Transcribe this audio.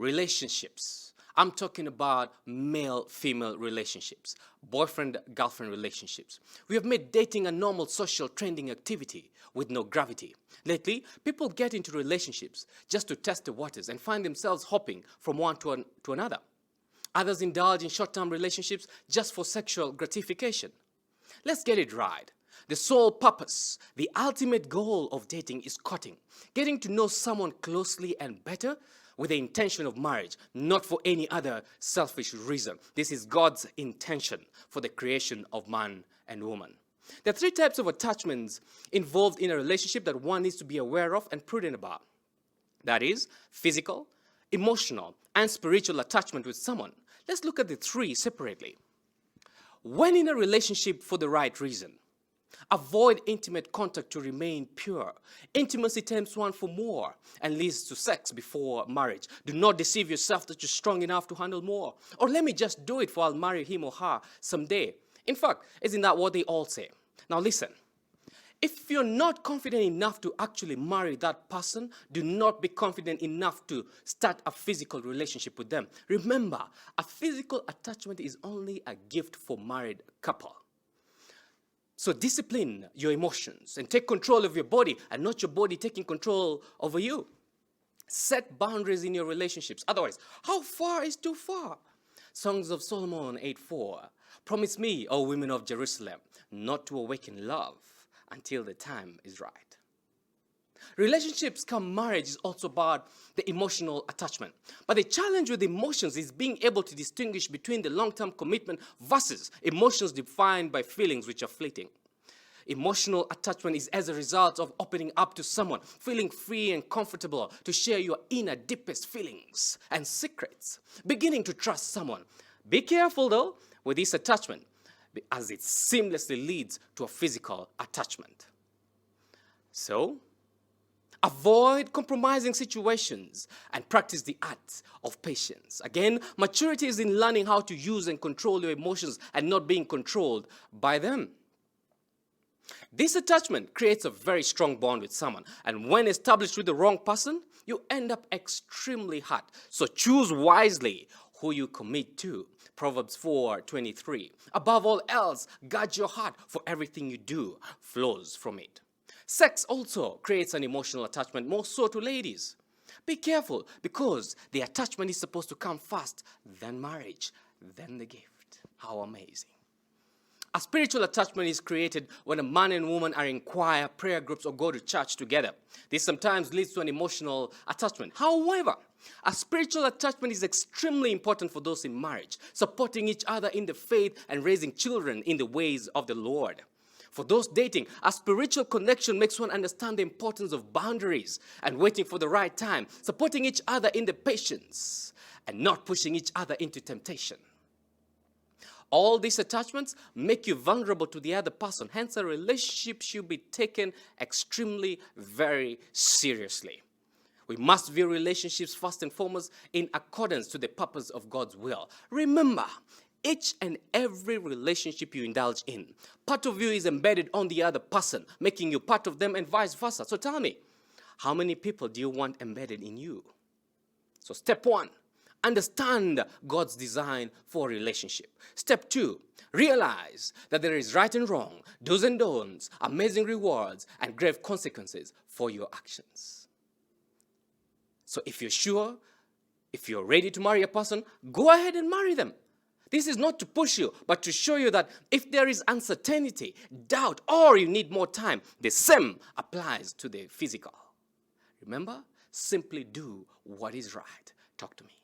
relationships. I'm talking about male-female relationships, boyfriend-girlfriend relationships. We have made dating a normal social trending activity with no gravity. Lately, people get into relationships just to test the waters and find themselves hopping from one to another. Others indulge in short-term relationships just for sexual gratification. Let's get it right. The sole purpose, the ultimate goal of dating is courting, getting to know someone closely and better with the intention of marriage, not for any other selfish reason. This is God's intention for the creation of man and woman. There are three types of attachments involved in a relationship that one needs to be aware of and prudent about. That is physical, emotional, and spiritual attachment with someone. Let's look at the three separately. When in a relationship for the right reason, avoid intimate contact to remain pure. Intimacy tempts one for more and leads to sex before marriage. Do not deceive yourself that you're strong enough to handle more. Or let me just do it for I'll marry him or her someday. In fact, isn't that what they all say? Now listen, if you're not confident enough to actually marry that person, do not be confident enough to start a physical relationship with them. Remember, a physical attachment is only a gift for married couple. So discipline your emotions and take control of your body and not your body taking control over you. Set boundaries in your relationships. Otherwise, how far is too far? Songs of Solomon 8:4. Promise me, O women of Jerusalem, not to awaken love until the time is right. Relationships come marriage is also about the emotional attachment. But the challenge with emotions is being able to distinguish between the long-term commitment versus emotions defined by feelings which are fleeting. Emotional attachment is as a result of opening up to someone, feeling free and comfortable to share your inner deepest feelings and secrets, beginning to trust someone. Be careful though with this attachment, as it seamlessly leads to a physical attachment. So, avoid compromising situations and practice the art of patience. Again, maturity is in learning how to use and control your emotions and not being controlled by them. This attachment creates a very strong bond with someone, and when established with the wrong person, you end up extremely hurt. So choose wisely who you commit to. Proverbs 4:23. Above all else, guard your heart, for everything you do flows from it. Sex also creates an emotional attachment, more so to ladies. Be careful, because the attachment is supposed to come first, then marriage, then the gift. How amazing. A spiritual attachment is created when a man and woman are in choir, prayer groups, or go to church together. This sometimes leads to an emotional attachment. However, a spiritual attachment is extremely important for those in marriage, supporting each other in the faith and raising children in the ways of the Lord. For those dating, a spiritual connection makes one understand the importance of boundaries and waiting for the right time, supporting each other in the patience and not pushing each other into temptation. All these attachments make you vulnerable to the other person. Hence, a relationship should be taken extremely, very seriously. We must view relationships first and foremost in accordance to the purpose of God's will. Remember, each and every relationship you indulge in, part of you is embedded on the other person, making you part of them and vice versa. So tell me, how many people do you want embedded in you? So step one, understand God's design for a relationship. Step two, realize that there is right and wrong, do's and don'ts, amazing rewards, and grave consequences for your actions. So if you're sure, if you're ready to marry a person, go ahead and marry them. This is not to push you, but to show you that if there is uncertainty, doubt, or you need more time, the same applies to the physical. Remember, simply do what is right. Talk to me.